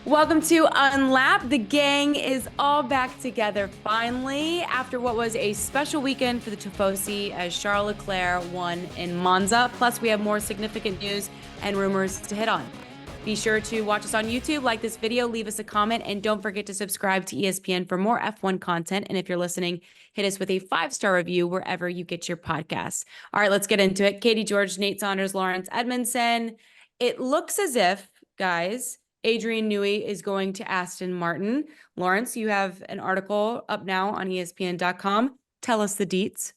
Welcome to Unlapped. The gang is all back together finally after what was a special weekend for the Tifosi as Charles Leclerc won in Monza. Plus, we have more significant news and rumors to hit on. Be sure to watch us on YouTube, like this video, leave us a comment, and don't forget to subscribe to ESPN for more F1 content. And if you're listening, hit us with a 5-star review wherever you get your podcasts. All right, let's get into it. Katie George, Nate Saunders, Laurence Edmondson. It looks as if, guys, Adrian Newey is going to Aston Martin. Laurence, you have an article up now on ESPN.com. Tell us the deets.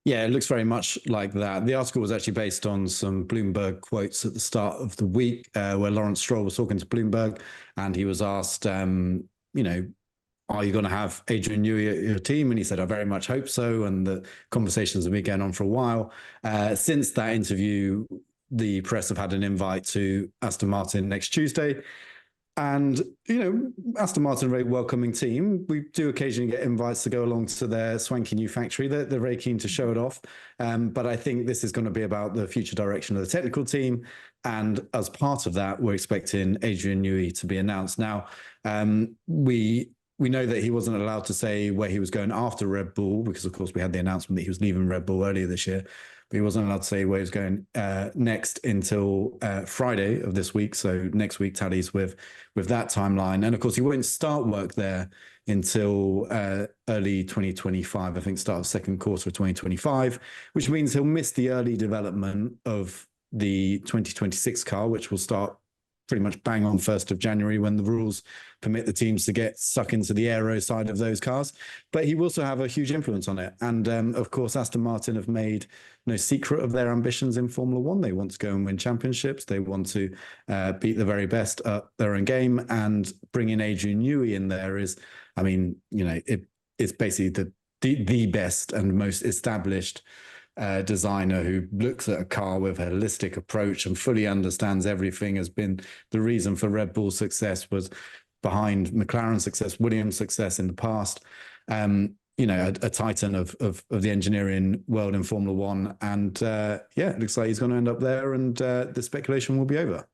Yeah, it looks very much like that. The article was actually based on some Bloomberg quotes at the start of the week, where Lawrence Stroll was talking to Bloomberg, and he was asked, are you going to have Adrian Newey at your team? And he said, I very much hope so. And the conversations have been going on for a while. Since that interview, the press have had an invite to Aston Martin next Tuesday. And, Aston Martin, a very welcoming team. We do occasionally get invites to go along to their swanky new factory. They're very keen to show it off. But I think this is going to be about the future direction of the technical team. And as part of that, we're expecting Adrian Newey to be announced. Now, we know that he wasn't allowed to say where he was going after Red Bull, because, of course, we had the announcement that he was leaving Red Bull earlier this year. But he wasn't allowed to say where he was going next until Friday of this week. So next week tallies with that timeline. And of course, he won't start work there until early 2025, I think start of second quarter of 2025, which means he'll miss the early development of the 2026 car, which will start pretty much bang on 1st of January when the rules permit the teams to get stuck into the aero side of those cars. But he will also have a huge influence on it. And of course, Aston Martin have made no secret of their ambitions in Formula One. They want to go and win championships. They want to beat the very best at their own game. And bringing Adrian Newey in there is, it's basically the best and most established designer who looks at a car with a holistic approach and fully understands everything. Has been the reason for Red Bull's success, was behind McLaren's success, Williams' success in the past. A titan of the engineering world in Formula One. And it looks like he's going to end up there, and the speculation will be over.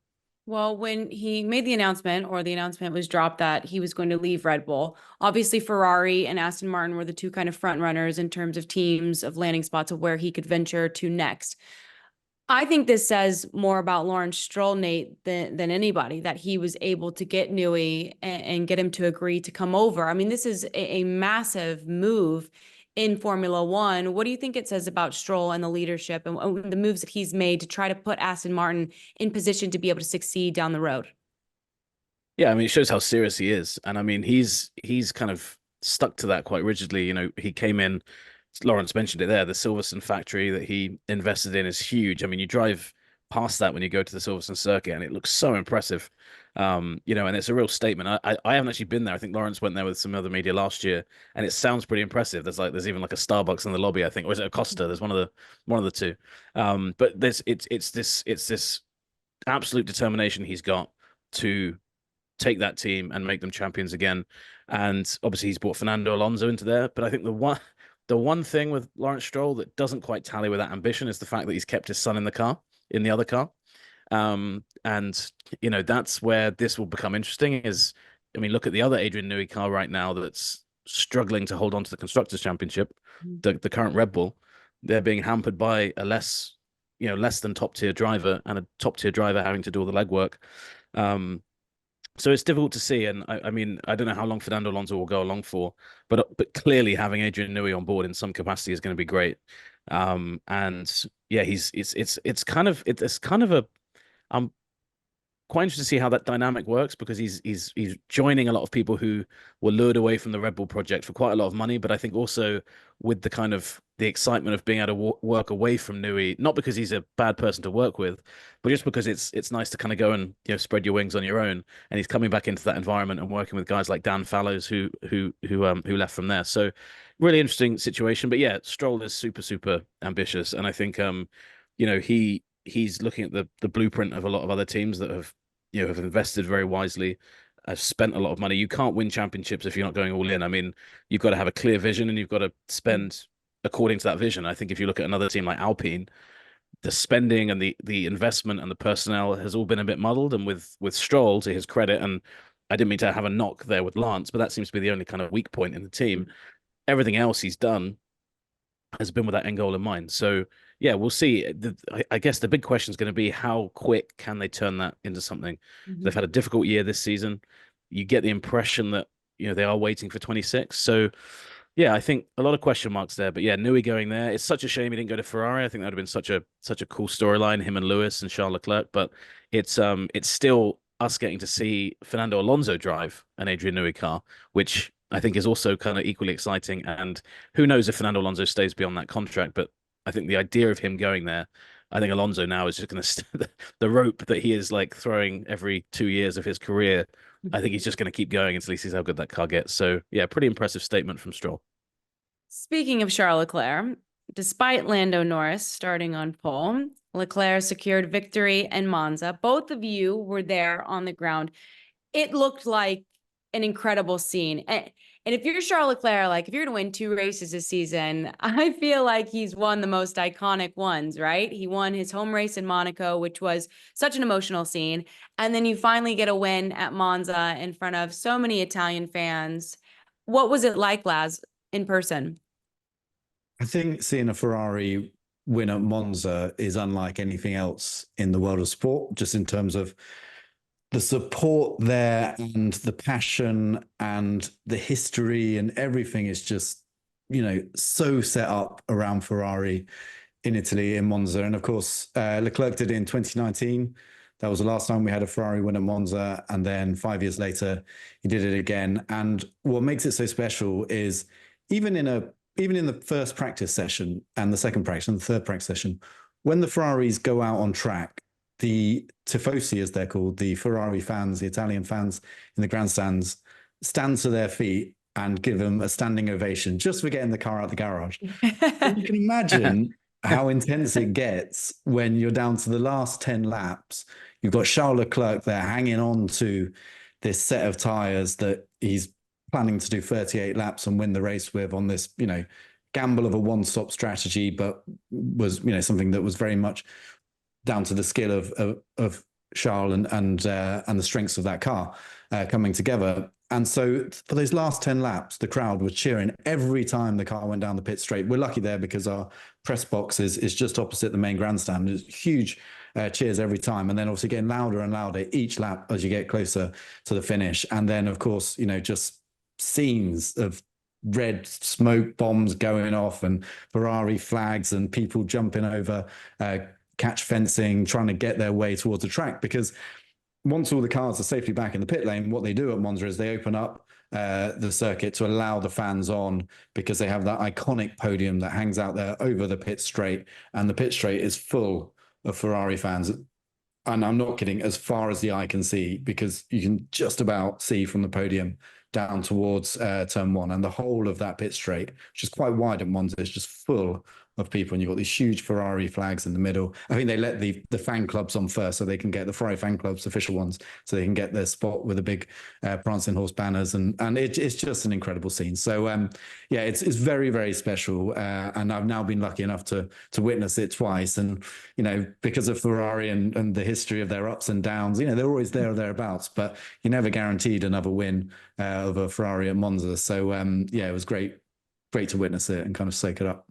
Well, when he made the announcement, or the announcement was dropped that he was going to leave Red Bull, obviously Ferrari and Aston Martin were the two kind of front runners in terms of teams, of landing spots, of where he could venture to next. I think this says more about Lawrence Stroll, Nate, than anybody, that he was able to get Newey and get him to agree to come over. I mean, this is a massive move in Formula One. What do you think it says about Stroll and the leadership and the moves that he's made to try to put Aston Martin in position to be able to succeed down the road? Yeah, I mean, it shows how serious he is. And I mean, he's kind of stuck to that quite rigidly. He came in, Lawrence mentioned it there, the Silverstone factory that he invested in is huge. I mean, you drive past that when you go to the Silverstone circuit, and it looks so impressive. And it's a real statement. I haven't actually been there. I think Lawrence went there with some other media last year, and it sounds pretty impressive. There's even like a Starbucks in the lobby, I think, or is it a Costa? There's one of the two. But it's this absolute determination he's got to take that team and make them champions again. And obviously he's brought Fernando Alonso into there. But I think the one thing with Lawrence Stroll that doesn't quite tally with that ambition is the fact that he's kept his son in the other car. That's where this will become interesting look at the other Adrian Newey car right now that's struggling to hold on to the Constructors' Championship, the current Red Bull. They're being hampered by a less than top tier driver, and a top tier driver having to do all the legwork. So it's difficult to see. And I don't know how long Fernando Alonso will go along for, but clearly having Adrian Newey on board in some capacity is going to be great. I'm quite interested to see how that dynamic works, because he's joining a lot of people who were lured away from the Red Bull project for quite a lot of money. But I think also with the excitement of being able to work away from Newey, not because he's a bad person to work with, but just because it's nice to kind of go and spread your wings on your own. And he's coming back into that environment and working with guys like Dan Fallows who left from there. So really interesting situation. But yeah, Stroll is super, super ambitious, and I think he's looking at the blueprint of a lot of other teams that have invested very wisely, have spent a lot of money. You can't win championships if you're not going all in. I mean, you've got to have a clear vision, and you've got to spend according to that vision. I think if you look at another team like Alpine, the spending and the investment and the personnel has all been a bit muddled. And with Stroll, to his credit, and I didn't mean to have a knock there with Lance, but that seems to be the only kind of weak point in the team. Everything else he's done has been with that end goal in mind. So yeah, we'll see. I guess the big question is going to be how quick can they turn that into something. They've had a difficult year this season. You get the impression that they are waiting for 26. So yeah, I think a lot of question marks there. But yeah, Newey going there. It's such a shame he didn't go to Ferrari. I think that would have been such a cool storyline, him and Lewis and Charles Leclerc. But it's still us getting to see Fernando Alonso drive an Adrian Newey car, which I think is also kind of equally exciting. And who knows if Fernando Alonso stays beyond that contract. But I think the idea of him going there, I think Alonso now is just going to the rope that he is like throwing every 2 years of his career. I think he's just going to keep going until he sees how good that car gets. So yeah, pretty impressive statement from Stroll. Speaking of Charles Leclerc, despite Lando Norris starting on pole, Leclerc secured victory in Monza. Both of you were there on the ground. It looked like an incredible scene. And if you're Charles Leclerc, like if you're going to win 2 races this season, I feel like he's won the most iconic ones, right? He won his home race in Monaco, which was such an emotional scene. And then you finally get a win at Monza in front of so many Italian fans. What was it like, Laz, in person? I think seeing a Ferrari win at Monza is unlike anything else in the world of sport, just in terms of the support there and the passion and the history and everything is just, so set up around Ferrari in Italy, in Monza. And of course, Leclerc did it in 2019. That was the last time we had a Ferrari win at Monza. And then 5 years later, he did it again. And what makes it so special is even in the first practice session and the second practice and the third practice session, when the Ferraris go out on track, the tifosi, as they're called, the Ferrari fans, the Italian fans in the grandstands, stand to their feet and give them a standing ovation just for getting the car out the garage. And you can imagine how intense it gets when you're down to the last 10 laps. You've got Charles Leclerc there hanging on to this set of tyres that he's planning to do 38 laps and win the race with on this, gamble of a one-stop strategy, but was, something that was very much down to the skill of Charles and the strengths of that car coming together. And so for those last 10 laps, the crowd was cheering every time the car went down the pit straight. We're lucky there because our press box is just opposite the main grandstand. There's huge cheers every time. And then obviously getting louder and louder each lap as you get closer to the finish. And then, of course, just scenes of red smoke bombs going off and Ferrari flags and people jumping over catch fencing, trying to get their way towards the track. Because once all the cars are safely back in the pit lane, what they do at Monza is they open up the circuit to allow the fans on, because they have that iconic podium that hangs out there over the pit straight. And the pit straight is full of Ferrari fans. And I'm not kidding, as far as the eye can see, because you can just about see from the podium down towards turn 1. And the whole of that pit straight, which is quite wide at Monza, is just full of people. And you've got these huge Ferrari flags in the middle. I think they let the fan clubs on first, so they can get the Ferrari fan clubs, official ones, so they can get their spot with the big prancing horse banners. And it's just an incredible scene. So yeah, it's very, very special. And I've now been lucky enough to witness it twice. And, because of Ferrari and the history of their ups and downs, they're always there or thereabouts, but you're never guaranteed another win of a Ferrari at Monza. So yeah, it was great to witness it and kind of soak it up.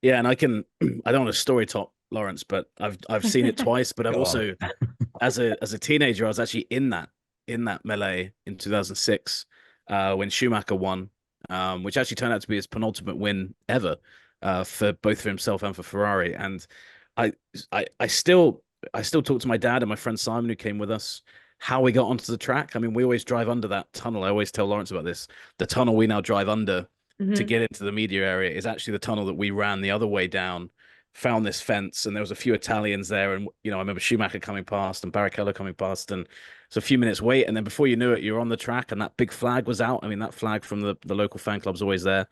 Yeah, and I don't want to story top Lawrence, but I've seen it twice. But I've also, as a teenager, I was actually in that melee in 2006 when Schumacher won, which actually turned out to be his penultimate win ever for both for himself and for Ferrari. And I still talk to my dad and my friend Simon, who came with us, how we got onto the track. I mean, we always drive under that tunnel. I always tell Lawrence about this. The tunnel we now drive under to get into the media area is actually the tunnel that we ran the other way down, found this fence, and there was a few Italians there. And, I remember Schumacher coming past and Barrichello coming past, and it's a few minutes wait. And then before you knew it, you're on the track and that big flag was out. I mean, that flag from the local fan club's always there.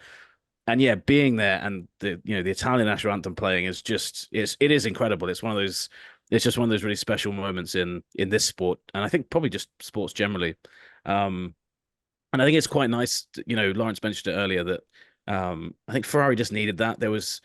And yeah, being there and the Italian national anthem playing is just, it is incredible. It's just one of those really special moments in this sport. And I think probably just sports generally. And I think it's quite nice, Lawrence mentioned it earlier, that I think Ferrari just needed that. There was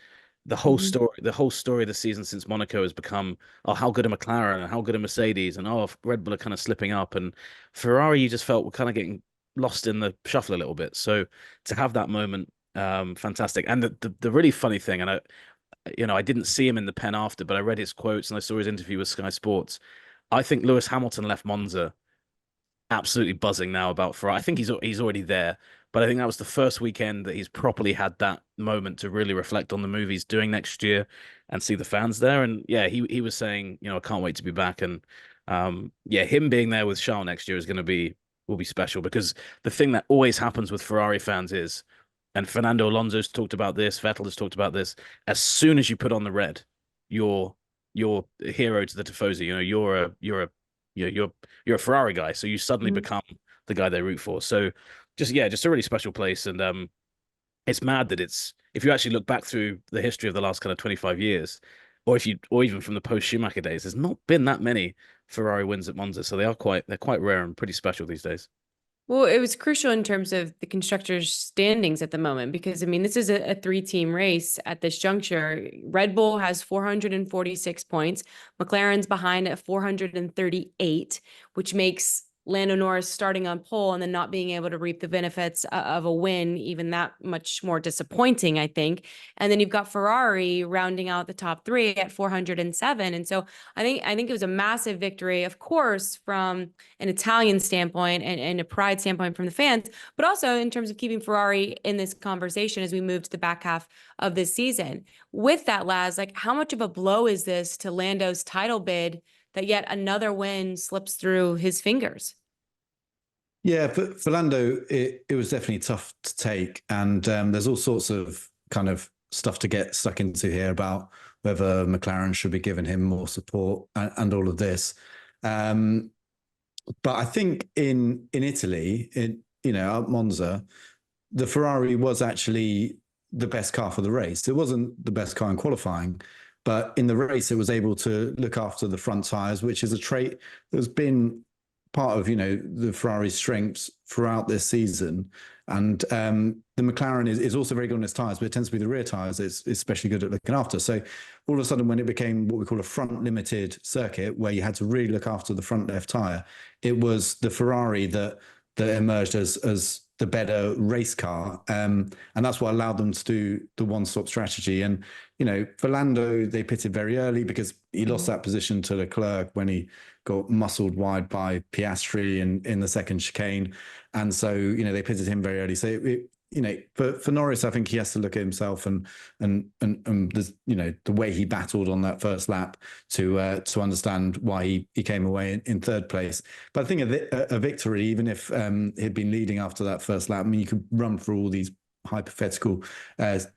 the whole story of the season since Monaco has become, oh, how good are McLaren and how good are Mercedes, and oh, Red Bull are kind of slipping up, and Ferrari, you just felt were kind of getting lost in the shuffle a little bit. So to have that moment, fantastic. And the really funny thing, and I didn't see him in the pen after, but I read his quotes and I saw his interview with Sky Sports. I think Lewis Hamilton left Monza absolutely buzzing now about Ferrari. I think he's already there, but I think that was the first weekend that he's properly had that moment to really reflect on the move he's doing next year and see the fans there. And yeah, he was saying, I can't wait to be back. And yeah, him being there with Charles next year will be special, because the thing that always happens with Ferrari fans is, and Fernando Alonso's talked about this, Vettel has talked about this, as soon as you put on the red, you're a hero to the Tifosi. You're a Ferrari guy, so you suddenly become the guy they root for. So just a really special place. And it's mad that if you actually look back through the history of the last kind of 25 years, or even from the post Schumacher days, there's not been that many Ferrari wins at Monza. So they're quite rare and pretty special these days. Well, it was crucial in terms of the constructors' standings at the moment, because, I mean, this is a three-team race at this juncture. Red Bull has 446 points. McLaren's behind at 438, which makes Lando Norris starting on pole and then not being able to reap the benefits of a win even that much more disappointing, I think. And then you've got Ferrari rounding out the top three at 407. And so I think it was a massive victory, of course, from an Italian standpoint and a pride standpoint from the fans, but also in terms of keeping Ferrari in this conversation as we move to the back half of this season. With that, Laz, like, how much of a blow is this to Lando's title bid that yet another win slips through his fingers? Yeah, for Lando, it was definitely tough to take. And there's all sorts of kind of stuff to get stuck into here about whether McLaren should be giving him more support and all of this. But I think in Italy, at Monza, the Ferrari was actually the best car for the race. It wasn't the best car in qualifying, but in the race, it was able to look after the front tires, which is a trait that's been part of, the Ferrari's strengths throughout this season. And the McLaren is also very good on its tires, but it tends to be the rear tires it's especially good at looking after. So all of a sudden, when it became what we call a front limited circuit, where you had to really look after the front left tire, it was the Ferrari that emerged as the better race car. And that's what allowed them to do the one-stop strategy. And, for Lando, they pitted very early because he lost that position to Leclerc when he got muscled wide by Piastri in the second chicane. And so, they pitted him very early. So, for Norris, I think he has to look at himself and the way he battled on that first lap to understand why he came away in third place. But I think a victory, even if he'd been leading after that first lap, I mean, you could run through all these hypothetical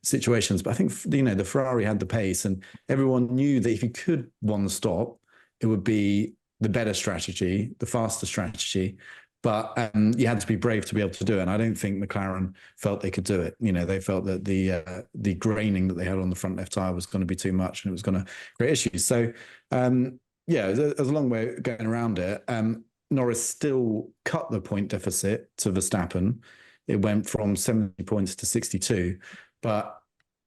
situations, but I think the Ferrari had the pace, and everyone knew that if you could one stop, it would be the better strategy, the faster strategy. But you had to be brave to be able to do it. And I don't think McLaren felt they could do it. They felt that the graining that they had on the front left tire was going to be too much and it was going to create issues. So, there's a long way going around it. Norris still cut the point deficit to Verstappen. It went from 70 points to 62. But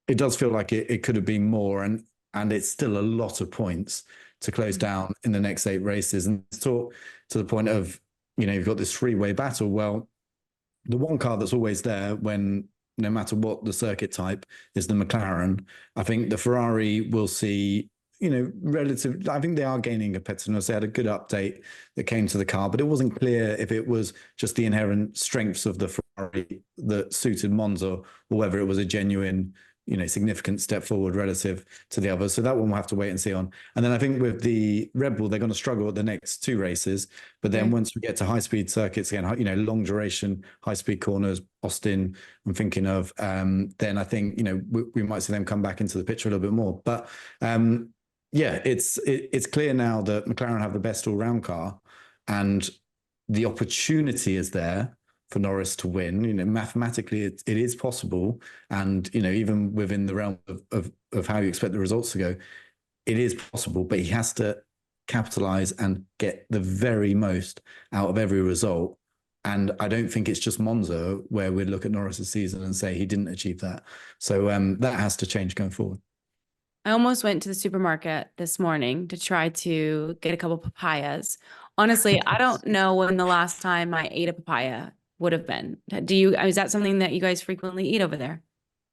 it does feel like it could have been more. And it's still a lot of points to close down in the next 8 races. And it's to the point of, you've got this three-way battle. Well, the one car that's always there when, no matter what the circuit type, is the McLaren. I think the Ferrari will see, I think they are gaining competitiveness. They had a good update that came to the car, but it wasn't clear if it was just the inherent strengths of the Ferrari that suited Monza or whether it was a genuine, significant step forward relative to the others. So that one we'll have to wait and see on. And then I think with the Red Bull, they're going to struggle at the next 2 races. But then once we get to high-speed circuits again, long duration, high-speed corners, Austin, I'm thinking of, then I think, we might see them come back into the picture a little bit more. But it's clear now that McLaren have the best all-round car, and the opportunity is there for Norris to win. Mathematically, it is possible. And, even within the realm of how you expect the results to go, it is possible, but he has to capitalize and get the very most out of every result. And I don't think it's just Monza where we'd look at Norris's season and say he didn't achieve that. So that has to change going forward. I almost went to the supermarket this morning to try to get a couple papayas. Honestly, I don't know when the last time I ate a papaya would have been. Is that something that you guys frequently eat over there?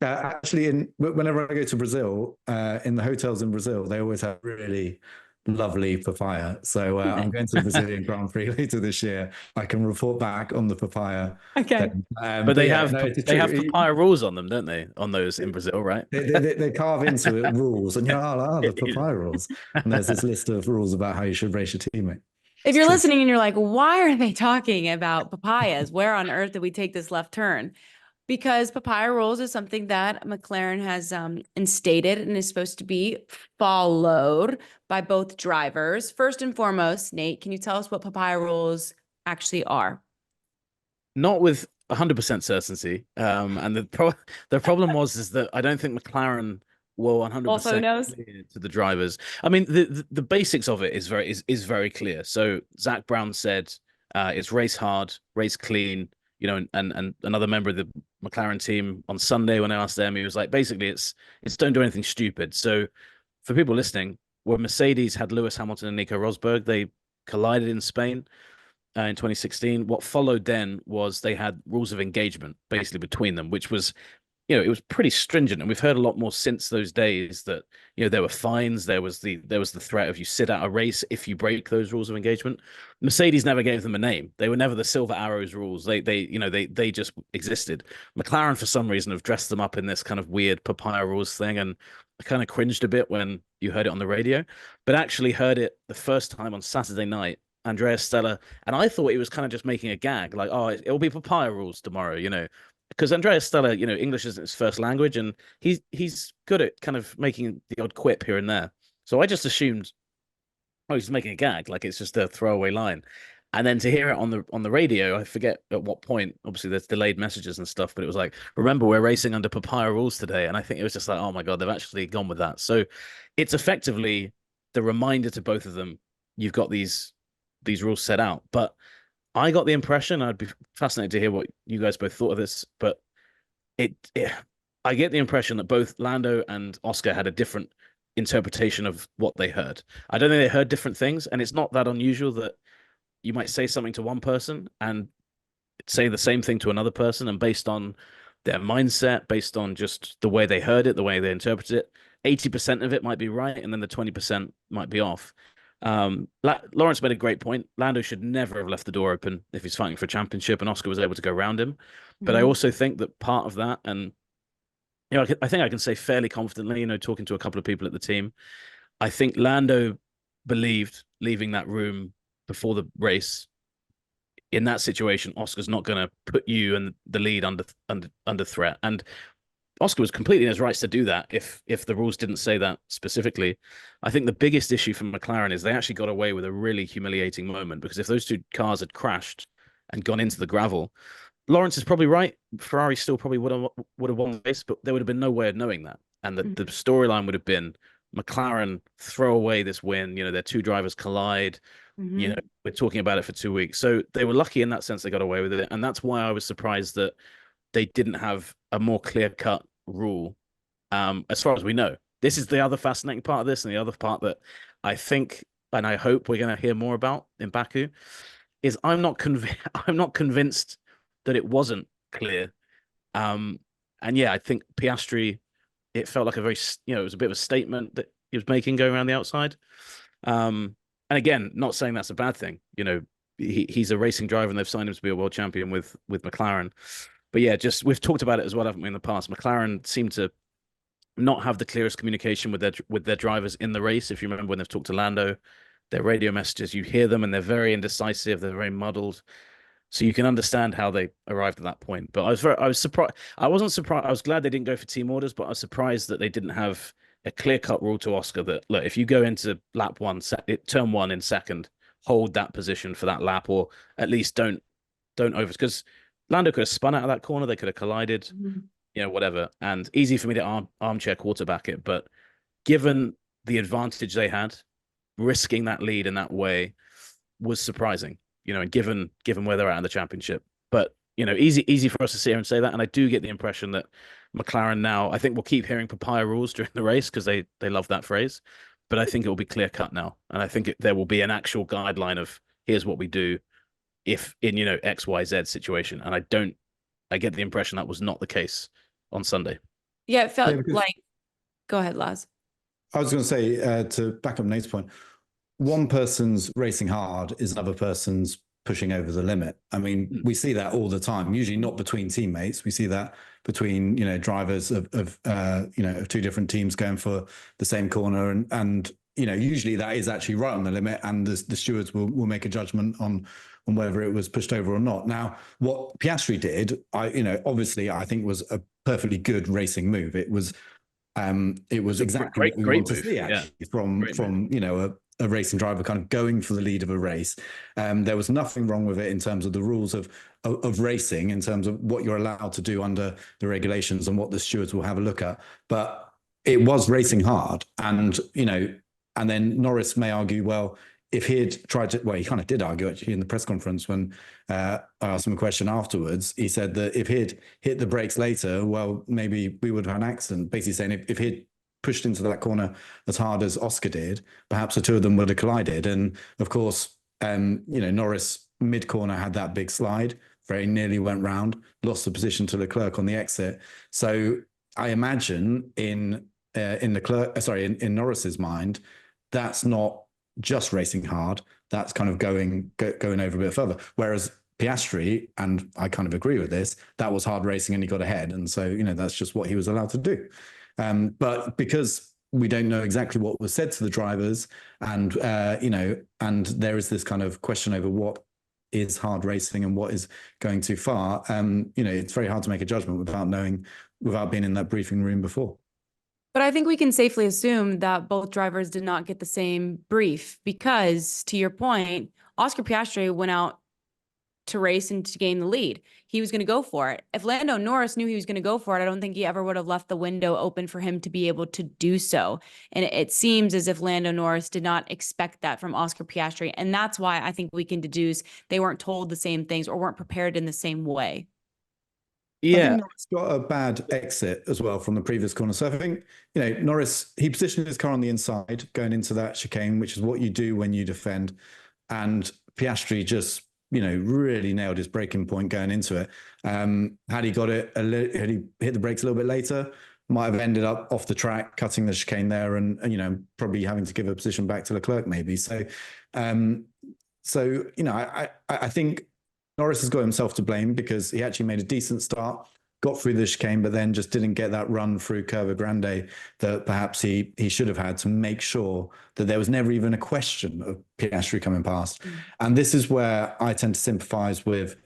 Actually, whenever I go to Brazil, in the hotels in Brazil, they always have really lovely papaya. So I'm going to the Brazilian Grand Prix later this year. I can report back on the papaya. Okay. Thing. But they yeah, have no, it's they true. have papaya rules on them, don't they? On those in Brazil, right? They carve into it rules, and you're the papaya rules. And there's this list of rules about how you should race your teammate. If It's you're true. listening and you're like, why are they talking about papayas? Where on earth did we take this left turn? Because Papaya Rules is something that McLaren has instated and is supposed to be followed by both drivers. First and foremost, Nate, can you tell us what Papaya Rules actually are? Not with 100% certainty. And the problem is that I don't think McLaren will 100% Also knows clear to the drivers. I mean, the basics of it is very clear. So Zach Brown said it's race hard, race clean. You know, and another member of the McLaren team on Sunday when I asked them, he was like, basically, it's don't do anything stupid. So for people listening, when Mercedes had Lewis Hamilton and Nico Rosberg, they collided in Spain in 2016. What followed then was they had rules of engagement basically between them, which was, you know, it was pretty stringent. And we've heard a lot more since those days that, you know, there were fines. There was the threat of you sit out a race if you break those rules of engagement. Mercedes never gave them a name. They were never the Silver Arrows rules. They just existed. McLaren, for some reason, have dressed them up in this kind of weird papaya rules thing. And I kind of cringed a bit when you heard it on the radio, but actually heard it the first time on Saturday night. Andrea Stella, and I thought he was kind of just making a gag, like, oh, it'll be papaya rules tomorrow, you know, because Andrea Stella, you know, English isn't his first language, and he's good at kind of making the odd quip here and there. So I just assumed, oh, he's making a gag, like it's just a throwaway line. And then to hear it on the radio, I forget at what point. Obviously, there's delayed messages and stuff, but it was like, remember, we're racing under papaya rules today. And I think it was just like, oh my god, they've actually gone with that. So it's effectively the reminder to both of them, you've got these rules set out. But I got the impression, I'd be fascinated to hear what you guys both thought of this, but I get the impression that both Lando and Oscar had a different interpretation of what they heard. I don't think they heard different things, and it's not that unusual that you might say something to one person and say the same thing to another person, and based on their mindset, based on just the way they heard it, the way they interpreted it, 80% of it might be right, and then the 20% might be off. Lawrence made a great point. Lando should never have left the door open if he's fighting for a championship, and Oscar was able to go around him. But I also think that part of that, and you know, I think I can say fairly confidently, you know, talking to a couple of people at the team, I think Lando believed leaving that room before the race, in that situation, Oscar's not going to put you and the lead under threat. And Oscar was completely in his rights to do that if the rules didn't say that specifically. I think the biggest issue for McLaren is they actually got away with a really humiliating moment, because if those two cars had crashed and gone into the gravel, Lawrence is probably right. Ferrari still probably would have won the race, but there would have been no way of knowing that. And the storyline would have been McLaren throw away this win. You know, their two drivers collide. You know, we're talking about it for 2 weeks. So they were lucky in that sense they got away with it. And that's why I was surprised that they didn't have a more clear-cut rule, as far as we know. This is the other fascinating part of this, and the other part that I think and I hope we're going to hear more about in Baku is I'm not convinced that it wasn't clear. And yeah, I think Piastri, it felt like a very, you know, it was a bit of a statement that he was making going around the outside. And again, not saying that's a bad thing. You know, he's a racing driver, and they've signed him to be a world champion with McLaren. But yeah, just we've talked about it as well, haven't we, in the past? McLaren seemed to not have the clearest communication with their drivers in the race. If you remember when they've talked to Lando, their radio messages, you hear them and they're very indecisive, they're very muddled. So you can understand how they arrived at that point. But I was surprised. I wasn't surprised. I was glad they didn't go for team orders, but I was surprised that they didn't have a clear-cut rule to Oscar that, look, if you go into lap one, turn one in second, hold that position for that lap, or at least don't over, because Lando could have spun out of that corner, they could have collided, you know, whatever. And easy for me to armchair quarterback it, but given the advantage they had, risking that lead in that way was surprising, you know, and given where they're at in the championship. But, you know, easy for us to sit here and say that. And I do get the impression that McLaren now, I think we'll keep hearing Papaya Rules during the race because they love that phrase, but I think it will be clear cut now, and I think there will be an actual guideline of here's what we do if in XYZ situation, and I get the impression that was not the case on Sunday. Yeah, it felt like. Go ahead, Laz. I was going to say, to back up Nate's point, one person's racing hard is another person's pushing over the limit. I mean, we see that all the time, usually not between teammates. We see that between, drivers of two different teams going for the same corner. And usually that is actually right on the limit, and the stewards will make a judgment on whether it was pushed over or not. Now, what Piastri did, obviously I think was a perfectly good racing move. It was exactly what we want to see, actually, from a racing driver kind of going for the lead of a race. There was nothing wrong with it in terms of the rules of racing, in terms of what you're allowed to do under the regulations and what the stewards will have a look at. But it was racing hard, and then Norris may argue, well, if he had tried to, well, he kind of did argue actually in the press conference when I asked him a question afterwards. He said that if he'd hit the brakes later, well, maybe we would have had an accident. Basically saying if he'd pushed into that corner as hard as Oscar did, perhaps the two of them would have collided. And of course, Norris mid-corner had that big slide, very nearly went round, lost the position to Leclerc on the exit. So I imagine in Norris's mind, that's not just racing hard, that's kind of going over a bit further. Whereas Piastri, and I kind of agree with this, that was hard racing and he got ahead. And so, that's just what he was allowed to do. But because we don't know exactly what was said to the drivers, and and there is this kind of question over what is hard racing and what is going too far, it's very hard to make a judgment without being in that briefing room before. But I think we can safely assume that both drivers did not get the same brief because, to your point, Oscar Piastri went out to race and to gain the lead. He was going to go for it. If Lando Norris knew he was going to go for it, I don't think he ever would have left the window open for him to be able to do so. And it seems as if Lando Norris did not expect that from Oscar Piastri. And that's why I think we can deduce they weren't told the same things or weren't prepared in the same way. Yeah, I think Norris got a bad exit as well from the previous corner. So I think, Norris, he positioned his car on the inside going into that chicane, which is what you do when you defend. And Piastri just, really nailed his braking point going into it. Had he got it, had he hit the brakes a little bit later, might have ended up off the track, cutting the chicane there and, probably having to give a position back to Leclerc maybe. So, I think Norris has got himself to blame because he actually made a decent start, got through the chicane, but then just didn't get that run through Curva Grande that perhaps he should have had to make sure that there was never even a question of Piastri coming past. And this is where I tend to sympathize with,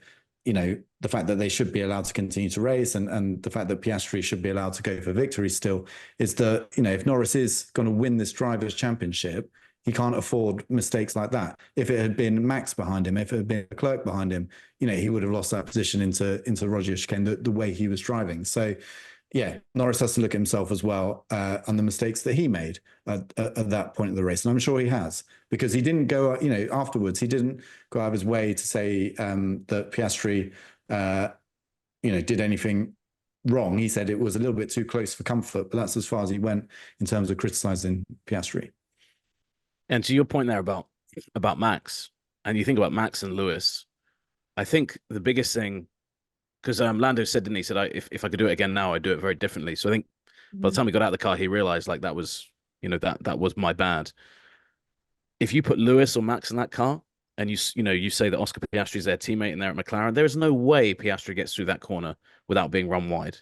the fact that they should be allowed to continue to race and the fact that Piastri should be allowed to go for victory still, is that, if Norris is going to win this Drivers' Championship, he can't afford mistakes like that. If it had been Max behind him, if it had been Leclerc behind him, he would have lost that position into Roger chicane the way he was driving. So, yeah, Norris has to look at himself as well on the mistakes that he made at that point of the race. And I'm sure he has, because he didn't go, afterwards, he didn't go out of his way to say that Piastri, did anything wrong. He said it was a little bit too close for comfort, but that's as far as he went in terms of criticizing Piastri. And to your point there about Max, and you think about Max and Lewis, I think the biggest thing, because Lando said, didn't he, said, if I could do it again now, I'd do it very differently. So I think by the time he got out of the car, he realized that was, that was my bad. If you put Lewis or Max in that car and you say that Oscar Piastri is their teammate and they're at McLaren, there is no way Piastri gets through that corner without being run wide.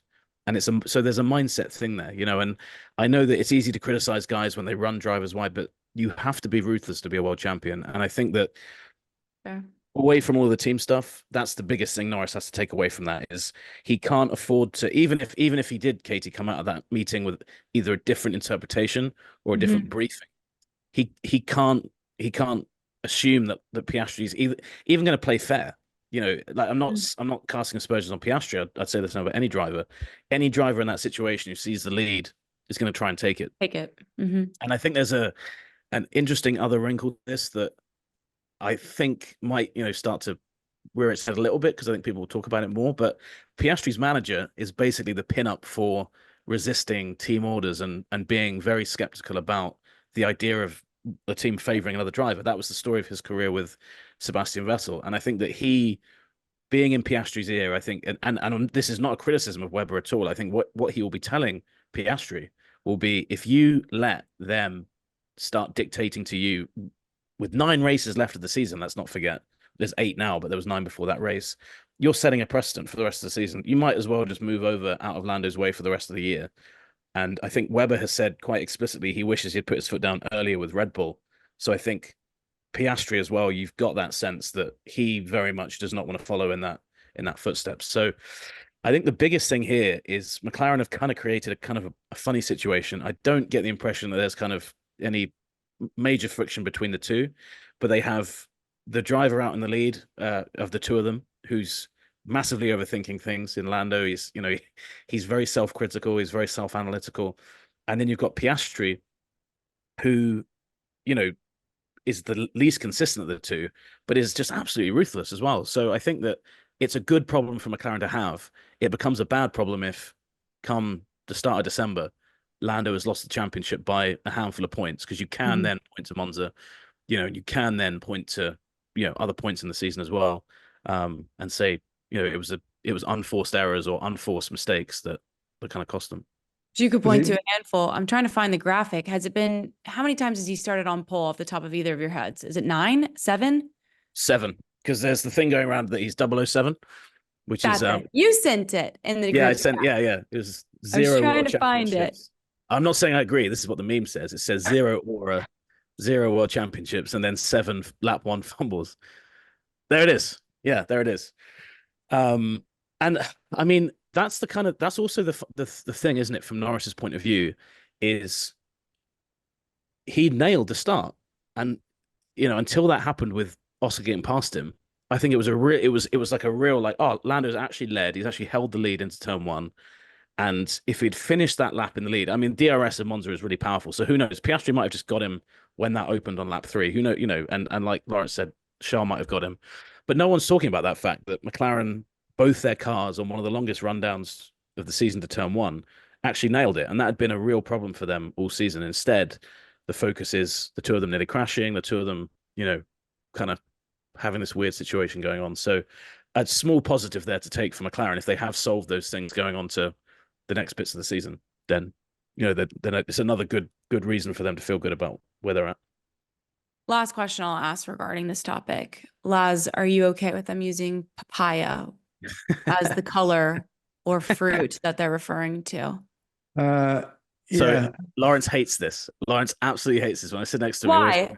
And so there's a mindset thing there, and I know that it's easy to criticize guys when they run drivers wide, but you have to be ruthless to be a world champion. And I think that away from all the team stuff, that's the biggest thing Norris has to take away from that, is he can't afford to, even if he did, Katie, come out of that meeting with either a different interpretation or a different briefing, he can't assume that Piastri's even going to play fair. I'm not casting aspersions on Piastri. I'd say this now about any driver in that situation who sees the lead is going to try and take it. And I think there's an interesting other wrinkle to this that I think might, start to rear its head a little bit because I think people will talk about it more. But Piastri's manager is basically the pin-up for resisting team orders and being very skeptical about the idea of a team favoring another driver. That was the story of his career with Sebastian Vettel. And I think that he, being in Piastri's ear, I think, and this is not a criticism of Webber at all. I think what he will be telling Piastri will be, if you let them start dictating to you with 9 races left of the season, let's not forget, there's 8 now, but there was 9 before that race. You're setting a precedent for the rest of the season. You might as well just move over out of Lando's way for the rest of the year. And I think Webber has said quite explicitly he wishes he'd put his foot down earlier with Red Bull. So I think Piastri as well, you've got that sense that he very much does not want to follow in that footsteps. So I think the biggest thing here is McLaren have kind of created a kind of a funny situation. I don't get the impression that there's kind of any major friction between the two, but they have the driver out in the lead of the two of them, who's massively overthinking things. In Lando, he's very self-critical, he's very self-analytical, and then you've got Piastri, who, is the least consistent of the two, but is just absolutely ruthless as well. So I think that it's a good problem for McLaren to have. It becomes a bad problem if, come the start of December, Lando has lost the championship by a handful of points, because you can then point to Monza, you can then point to other points in the season as well, and say it was unforced errors or unforced mistakes that kind of cost them. So you could point to a handful. I'm trying to find the graphic. Has it been, how many times has he started on pole off the top of either of your heads? Is it 9, 7? 7, because there's the thing going around that he's 007, which That's is it. You sent it in the yeah, I group sent chat. it was 0 I was trying world to find it. championships. I'm not saying I agree. This is what the meme says. It says 0 aura, 0 world championships, and then 7 lap 1 fumbles. There it is. Yeah, there it is. And I mean, that's also the thing, isn't it? From Norris's point of view, is he nailed the start, and until that happened with Oscar getting past him, I think it was like a real, like, oh, Lando's actually led. He's actually held the lead into turn 1. And if he'd finished that lap in the lead, I mean, DRS in Monza is really powerful. So who knows? Piastri might have just got him when that opened on lap 3. Who knows? And like Lawrence said, Charles might have got him. But no one's talking about that fact that McLaren, both their cars on one of the longest rundowns of the season to turn 1, actually nailed it. And that had been a real problem for them all season. Instead, the focus is the two of them nearly crashing, the two of them, kind of having this weird situation going on. So a small positive there to take for McLaren. If they have solved those things going on to the next bits of the season, then then it's another good reason for them to feel good about where they're at. Last question I'll ask regarding this topic. Laz, are you okay with them using papaya as the color or fruit that they're referring to? Yeah. So Laurence hates this. Laurence absolutely hates this. When I sit next to him, Why?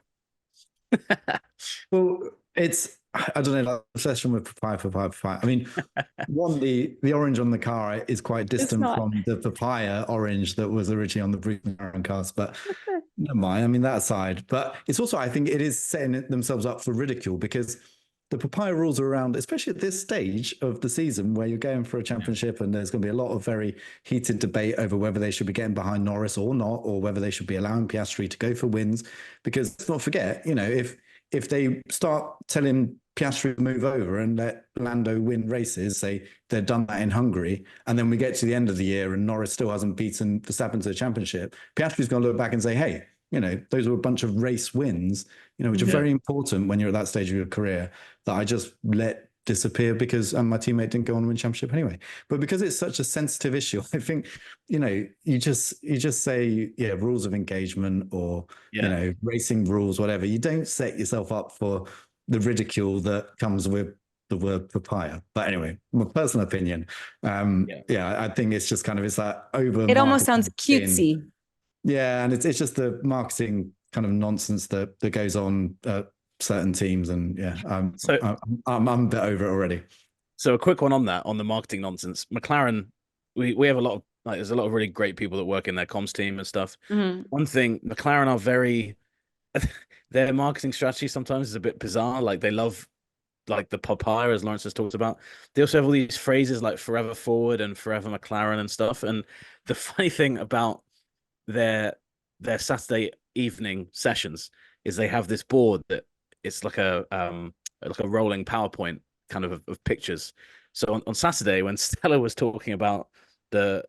Well, it's, I don't know, like obsession with papaya. I mean, the orange on the car is quite distant from the papaya orange that was originally on the Bruce McLaren cars, but never mind. I mean, that aside, but it's also, I think it is setting themselves up for ridicule, because the papaya rules are around, especially at this stage of the season where you're going for a championship, and there's going to be a lot of very heated debate over whether they should be getting behind Norris or not, or whether they should be allowing Piastri to go for wins. Because let's not forget, if they start telling Piastri to move over and let Lando win races, say they've done that in Hungary, and then we get to the end of the year and Norris still hasn't beaten Verstappen to the championship, Piastri's going to look back and say, hey, those were a bunch of race wins, which are very important when you're at that stage of your career, that I just let disappear because my teammate didn't go on to win championship anyway. But because it's such a sensitive issue, I think, you just say, rules of engagement or, racing rules, whatever. You don't set yourself up for the ridicule that comes with the word papaya. But anyway, my personal opinion, I think it's just kind of, it's that over. It almost sounds cutesy. Yeah, and it's just the marketing kind of nonsense that goes on at certain teams, and I'm a bit over it already. So a quick one on that, on the marketing nonsense. McLaren, we have a lot of, there's a lot of really great people that work in their comms team and stuff. Mm-hmm. One thing, McLaren are very, their marketing strategy sometimes is a bit bizarre. Like they love like the papaya, as Lawrence has talked about. They also have all these phrases like forever forward and forever McLaren and stuff. And the funny thing about their Saturday evening sessions is they have this board that it's like a rolling PowerPoint kind of pictures. So on Saturday, when Stella was talking about the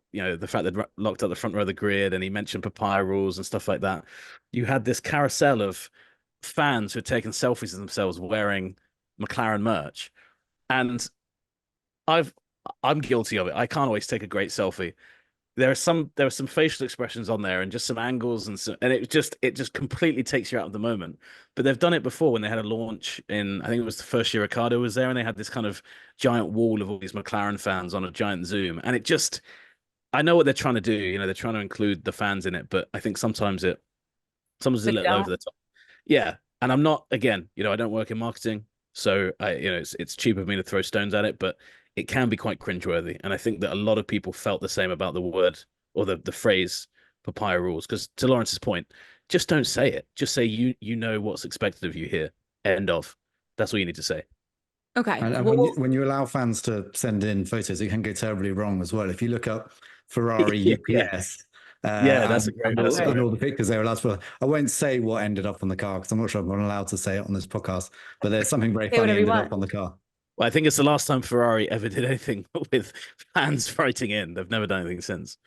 fact that locked up the front row of the grid, and he mentioned Papaya Rules and stuff like that, you had this carousel of fans who had taken selfies of themselves wearing McLaren merch, and I'm guilty of it. I can't always take a great selfie. There are some facial expressions on there and just some angles and it just completely takes you out of the moment. But they've done it before when they had a launch in, I think it was the first year Ricciardo was there, and they had this kind of giant wall of all these McLaren fans on a giant Zoom, and I know what they're trying to do. They're trying to include the fans in it, but I think sometimes it's a little over the top. Yeah, and I'm not, again, I don't work in marketing, so it's cheap of me to throw stones at it, but it can be quite cringeworthy. And I think that a lot of people felt the same about the word or the phrase Papaya Rules. Because to Lawrence's point, just don't say it. Just say you know what's expected of you here. End of. That's all you need to say. Okay. And when you allow fans to send in photos, it can go terribly wrong as well. If you look up Ferrari UPS, that's a great one. And all the pictures they were allowed to. I won't say what ended up on the car because I'm not sure I'm allowed to say it on this podcast. But there's something very funny ended up on the car. Well, I think it's the last time Ferrari ever did anything with fans writing in. They've never done anything since.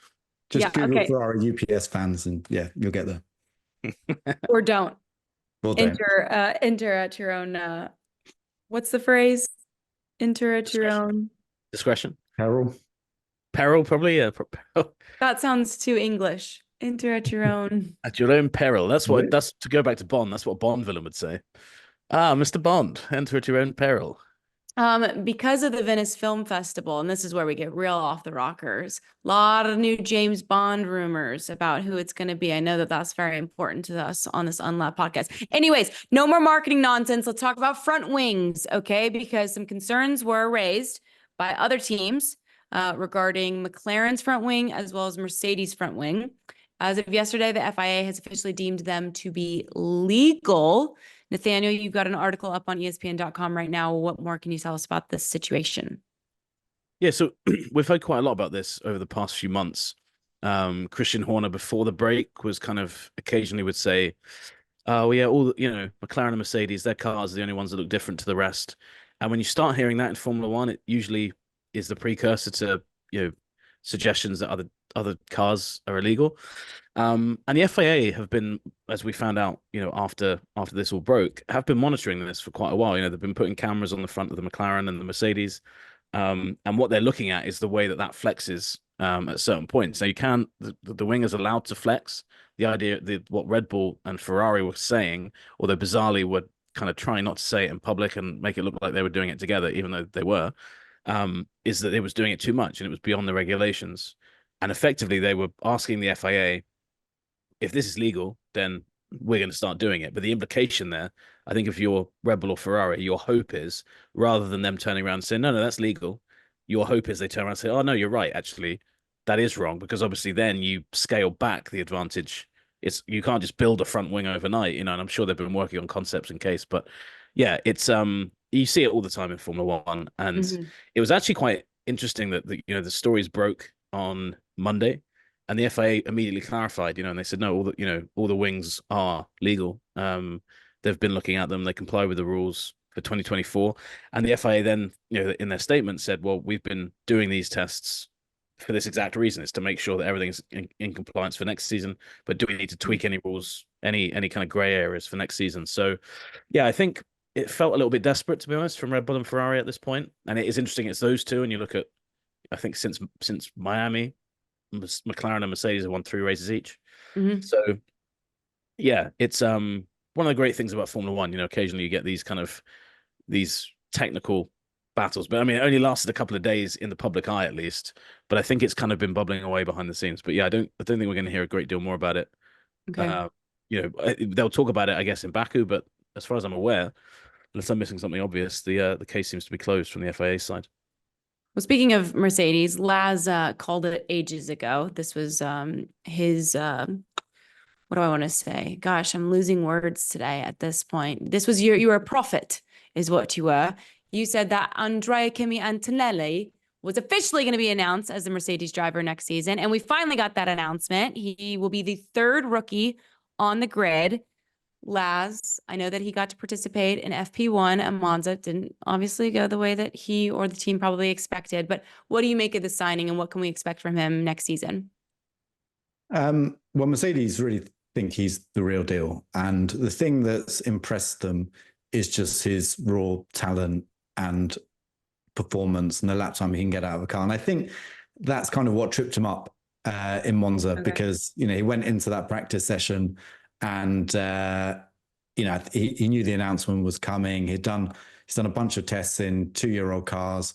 Just Google Ferrari UPS fans, and you'll get there. Or don't. Or don't. Enter at your own. What's the phrase? Enter at your own discretion. Peril, probably. Yeah. That sounds too English. Enter at your own. At your own peril. That's to go back to Bond. That's what Bond villain would say. Mr. Bond, enter at your own peril. Because of the Venice Film Festival, and this is where we get real off the rockers, a lot of new James Bond rumors about who it's going to be. I know that that's very important to us on this Unlapped podcast. Anyways, no more marketing nonsense. Let's talk about front wings, okay? Because some concerns were raised by other teams regarding McLaren's front wing as well as Mercedes' front wing. As of yesterday, the FIA has officially deemed them to be legal. Nathaniel, you've got an article up on ESPN.com right now. What more can you tell us about this situation? Yeah, so we've heard quite a lot about this over the past few months. Christian Horner, before the break, was kind of occasionally would say, "Oh yeah, all McLaren and Mercedes, their cars are the only ones that look different to the rest." And when you start hearing that in Formula One, it usually is the precursor to suggestions that other cars are illegal. And the FIA have been, as we found out, after this all broke, have been monitoring this for quite a while. They've been putting cameras on the front of the McLaren and the Mercedes. And what they're looking at is the way that flexes at certain points. Now the wing is allowed to flex. The idea, what Red Bull and Ferrari were saying, although bizarrely were kind of trying not to say it in public and make it look like they were doing it together, even though they were, is that it was doing it too much and it was beyond the regulations. And effectively, they were asking the FIA, if this is legal, then we're going to start doing it. But the implication there, I think if you're Red Bull or Ferrari, your hope is, rather than them turning around and saying, no, that's legal, your hope is they turn around and say, oh, no, you're right, actually, that is wrong. Because obviously then you scale back the advantage. You can't just build a front wing overnight, and I'm sure they've been working on concepts in case. But yeah, it's you see it all the time in Formula One. And it was actually quite interesting that the stories broke on Monday, and the FIA immediately clarified, and they said no, all the wings are legal. They've been looking at them; they comply with the rules for 2024. And the FIA then, in their statement said, well, we've been doing these tests for this exact reason. It's to make sure that everything's in compliance for next season. But do we need to tweak any rules, any kind of grey areas for next season? So, yeah, I think it felt a little bit desperate, to be honest, from Red Bull and Ferrari at this point. And it is interesting; it's those two, and you look at, I think since Miami, McLaren and Mercedes have won 3 races each. So yeah, it's one of the great things about Formula One. Occasionally you get these technical battles, but I mean, it only lasted a couple of days in the public eye, at least. But I think it's kind of been bubbling away behind the scenes. But yeah, I don't think we're going to hear a great deal more about it. Okay. They'll talk about it, I guess, in Baku, but as far as I'm aware, unless I'm missing something obvious, the case seems to be closed from the FIA side. Well, speaking of Mercedes, Laz called it ages ago. This was his, what do I want to say? Gosh, I'm losing words today at this point. This was you were a prophet, is what you were. You said that Kimi Antonelli was officially going to be announced as the Mercedes driver next season. And we finally got that announcement. He will be the 3rd rookie on the grid. Laz, I know that he got to participate in FP1 at Monza. Didn't obviously go the way that he or the team probably expected, but what do you make of the signing and what can we expect from him next season? Well, Mercedes really think he's the real deal. And the thing that's impressed them is just his raw talent and performance and the lap time he can get out of a car. And I think that's kind of what tripped him up in Monza, because, you know, he went into that practice session and, you know, he knew the announcement was coming. He's done a bunch of tests in 2-year-old cars.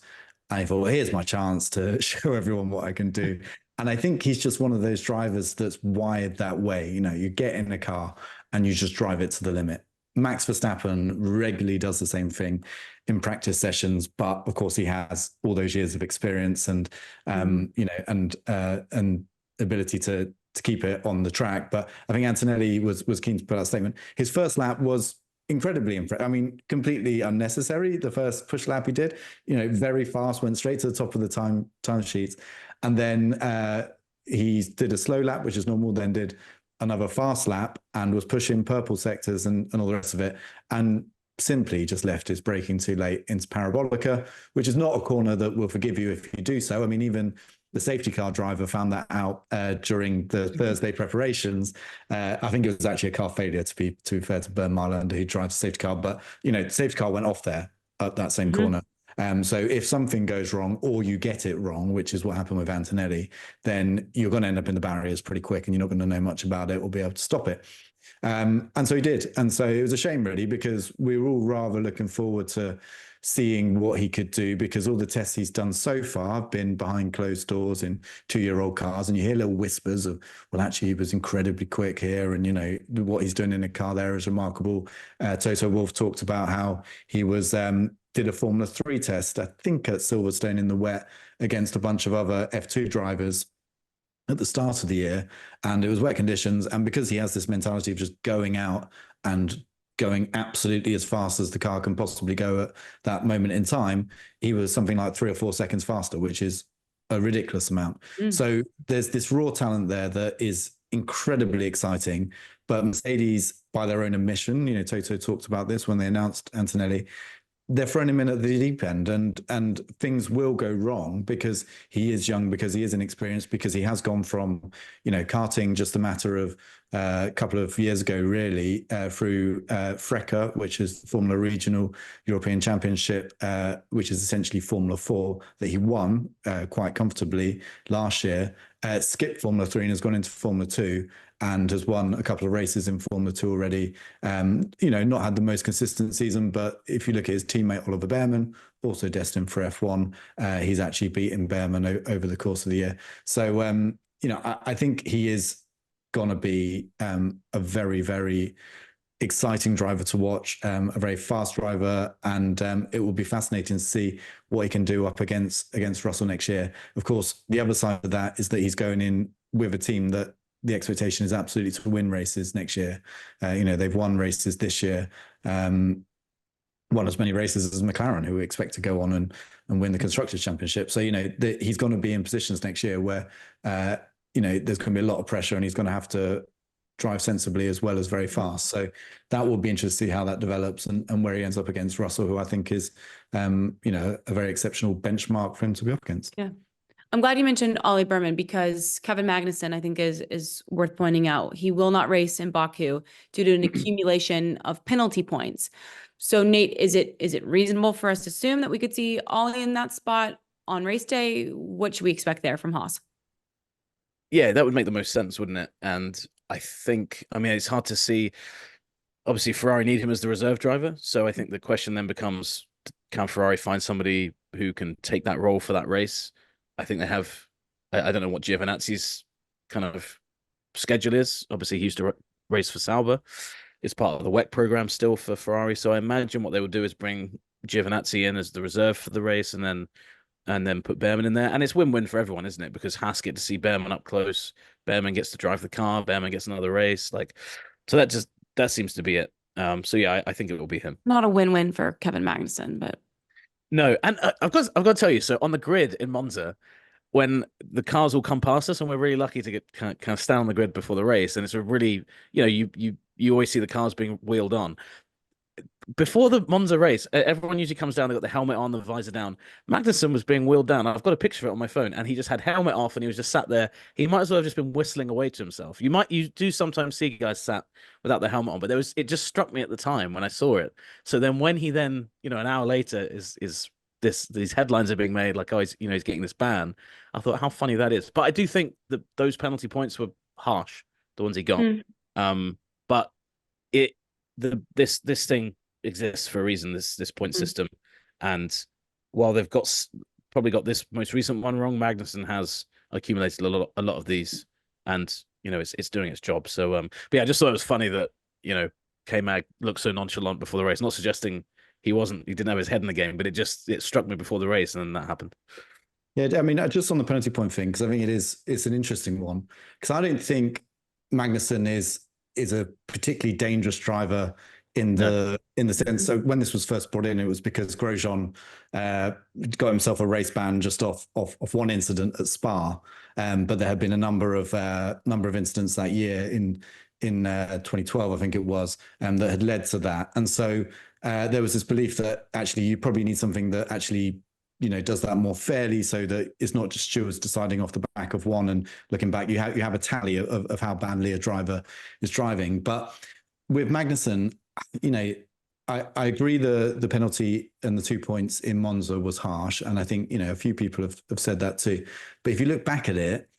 And I thought, well, here's my chance to show everyone what I can do. And I think he's just one of those drivers that's wired that way. You know, you get in a car and you just drive it to the limit. Max Verstappen regularly does the same thing in practice sessions, but of course he has all those years of experience and you know, and ability to keep it on the track. But I think Antonelli was keen to put out a statement. His first lap was incredibly impressive. I mean, completely unnecessary. The first push lap he did, you know, very fast, went straight to the top of the time sheets, and then he did a slow lap, which is normal. Then did another fast lap and was pushing purple sectors and all the rest of it, and simply just left his braking too late into Parabolica, which is not a corner that will forgive you if you do so. I mean, even the safety car driver found that out during the Thursday preparations. I think it was actually a car failure, to be fair to Bernd Marlander, who drives the safety car. But, you know, the safety car went off there at that same corner. So if something goes wrong or you get it wrong, which is what happened with Antonelli, then you're going to end up in the barriers pretty quick and you're not going to know much about it or be able to stop it. And so he did. And so it was a shame, really, because we were all rather looking forward to seeing what he could do, because all the tests he's done so far have been behind closed doors in 2-year-old cars. And you hear little whispers of, well, actually, he was incredibly quick here. And, you know, what he's doing in a car there is remarkable. Toto Wolff talked about how he was did a Formula 3 test, I think at Silverstone in the wet, against a bunch of other F2 drivers at the start of the year, and it was wet conditions. And because he has this mentality of just going out and going absolutely as fast as the car can possibly go at that moment in time, he was something like 3 or 4 seconds faster, which is a ridiculous amount. So there's this raw talent there that is incredibly exciting. But Mercedes, by their own admission, you know, Toto talked about this when they announced Antonelli, they're throwing him in at the deep end, and things will go wrong because he is young, because he is inexperienced, because he has gone from, you know, karting just a matter of a couple of years ago, really, through FRECA, which is Formula Regional European Championship, which is essentially Formula 4 that he won quite comfortably last year, skipped Formula 3 and has gone into Formula 2 and has won a couple of races in Formula 2 already. You know, not had the most consistent season, but if you look at his teammate, Oliver Behrman, also destined for F1, he's actually beaten Behrman over the course of the year. So, you know, I think he is going to be a very, very exciting driver to watch, a very fast driver, and it will be fascinating to see what he can do up against Russell next year. Of course, the other side of that is that he's going in with a team that the expectation is absolutely to win races next year. You know, they've won races this year, won as many races as McLaren, who we expect to go on and win the Constructors' Championship. So, you know, he's going to be in positions next year where, you know, there's going to be a lot of pressure and he's going to have to drive sensibly as well as very fast. So that will be interesting to see how that develops and where he ends up against Russell, who I think is, you know, a very exceptional benchmark for him to be up against. Yeah. I'm glad you mentioned Ollie Berman, because Kevin Magnussen, I think, is worth pointing out. He will not race in Baku due to an accumulation of penalty points. So, Nate, is it reasonable for us to assume that we could see Ollie in that spot on race day? What should we expect there from Haas? Yeah, that would make the most sense, wouldn't it? And I think, I mean, it's hard to see. Obviously, Ferrari need him as the reserve driver. So I think the question then becomes, can Ferrari find somebody who can take that role for that race? I think they have, I don't know what Giovinazzi's kind of schedule is. Obviously, he used to race for Sauber. It's part of the WEC program still for Ferrari. So I imagine what they would do is bring Giovinazzi in as the reserve for the race and then put Behrman in there. And it's win-win for everyone, isn't it? Because Haas get to see Behrman up close. Behrman gets to drive the car. Behrman gets another race. So that seems to be it. So yeah, I think it will be him. Not a win-win for Kevin Magnussen, but no. And I've got to tell you, so on the grid in Monza, when the cars will come past us, and we're really lucky to get kind of stand on the grid before the race, and it's a really, you know, you always see the cars being wheeled on. Before the Monza race, everyone usually comes down, they've got the helmet on, the visor down. Magnussen was being wheeled down. I've got a picture of it on my phone, and he just had helmet off and he was just sat there. He might as well have just been whistling away to himself. You do sometimes see guys sat without their helmet on, but it just struck me at the time when I saw it. So then when he then, an hour later these headlines are being made like, oh, he's getting this ban. I thought how funny that is. But I do think that those penalty points were harsh, the ones he got. But this thing exists for a reason, this point system. And while they've probably got this most recent one wrong, Magnussen has accumulated a lot of these, and it's doing its job. So but yeah, I just thought it was funny that K-Mag looked so nonchalant before the race, not suggesting he didn't have his head in the game, but it struck me before the race, and then that happened. Yeah, I mean, just on the penalty point thing, because I think it's an interesting one, because I don't think Magnussen is a particularly dangerous driver in the sense. So when this was first brought in, it was because Grosjean got himself a race ban just off one incident at Spa, but there had been a number of incidents that year in 2012, I think it was, that had led to that. And so there was this belief that actually you probably need something that actually does that more fairly, so that it's not just stewards deciding off the back of one and looking back. You have a tally of how badly a driver is driving. But with Magnussen, I agree the penalty and the 2 points in Monza was harsh, and I think a few people have said that too. But if you look back at it,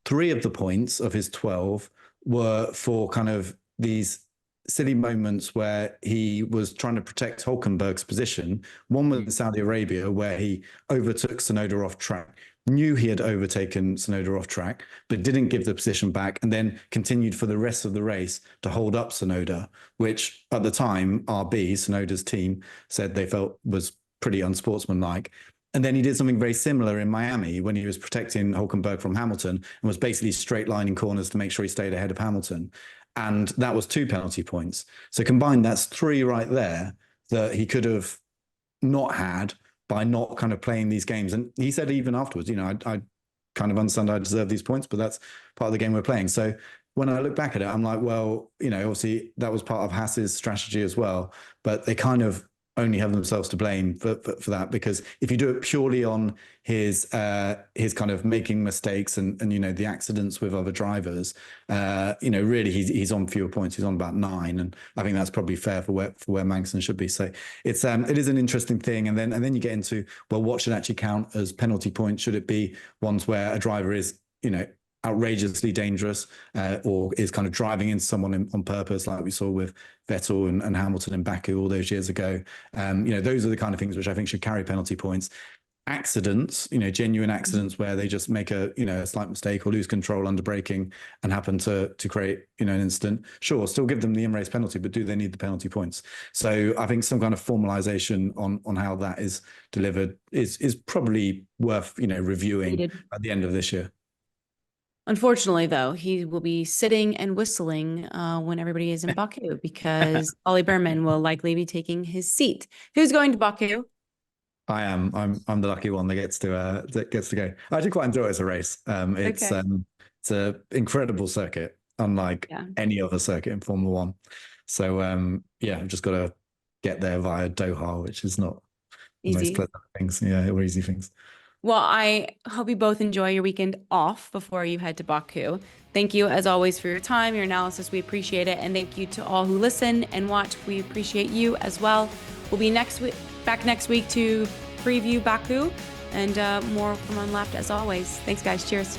3 of the points of his 12 were for kind of these silly moments where he was trying to protect Hülkenberg's position. One was in Saudi Arabia, where he overtook Tsunoda off track, knew he had overtaken Tsunoda off track, but didn't give the position back, and then continued for the rest of the race to hold up Tsunoda, which at the time, RB, Tsunoda's team, said they felt was pretty unsportsmanlike. And then he did something very similar in Miami when he was protecting Hülkenberg from Hamilton and was basically straight lining corners to make sure he stayed ahead of Hamilton. And that was 2 penalty points. So combined, that's 3 right there that he could have not had by not kind of playing these games. And he said even afterwards, I kind of understand I deserve these points, but that's part of the game we're playing. So when I look back at it, I'm like, well, obviously that was part of Haas's strategy as well, but they kind of only have themselves to blame for that, because if you do it purely on his kind of making mistakes and the accidents with other drivers, really he's on fewer points. He's on about 9, and I think that's probably fair for where Magnussen should be. So it is an interesting thing, and then you get into, well, what should actually count as penalty points? Should it be ones where a driver is outrageously dangerous, or is kind of driving into someone on purpose, like we saw with Vettel and Hamilton in Baku all those years ago? Those are the kind of things which I think should carry penalty points. Accidents, genuine accidents where they just make a slight mistake or lose control under braking and happen to create an incident, sure, still give them the in-race penalty, but do they need the penalty points? So I think some kind of formalization on how that is delivered is probably worth reviewing at the end of this year. Unfortunately, though, he will be sitting and whistling when everybody is in Baku, because Ollie Berman will likely be taking his seat. Who's going to Baku? I am. I'm the lucky one that gets to go. I actually quite enjoy it as a race. It's an incredible circuit, unlike any other circuit in Formula One. So I've just got to get there via Doha, which is not the most pleasant things. Yeah, or easy things. Well, I hope you both enjoy your weekend off before you head to Baku. Thank you, as always, for your time, your analysis. We appreciate it. And thank you to all who listen and watch. We appreciate you as well. We'll be back next week to preview Baku and more from Unlapped, as always. Thanks, guys. Cheers.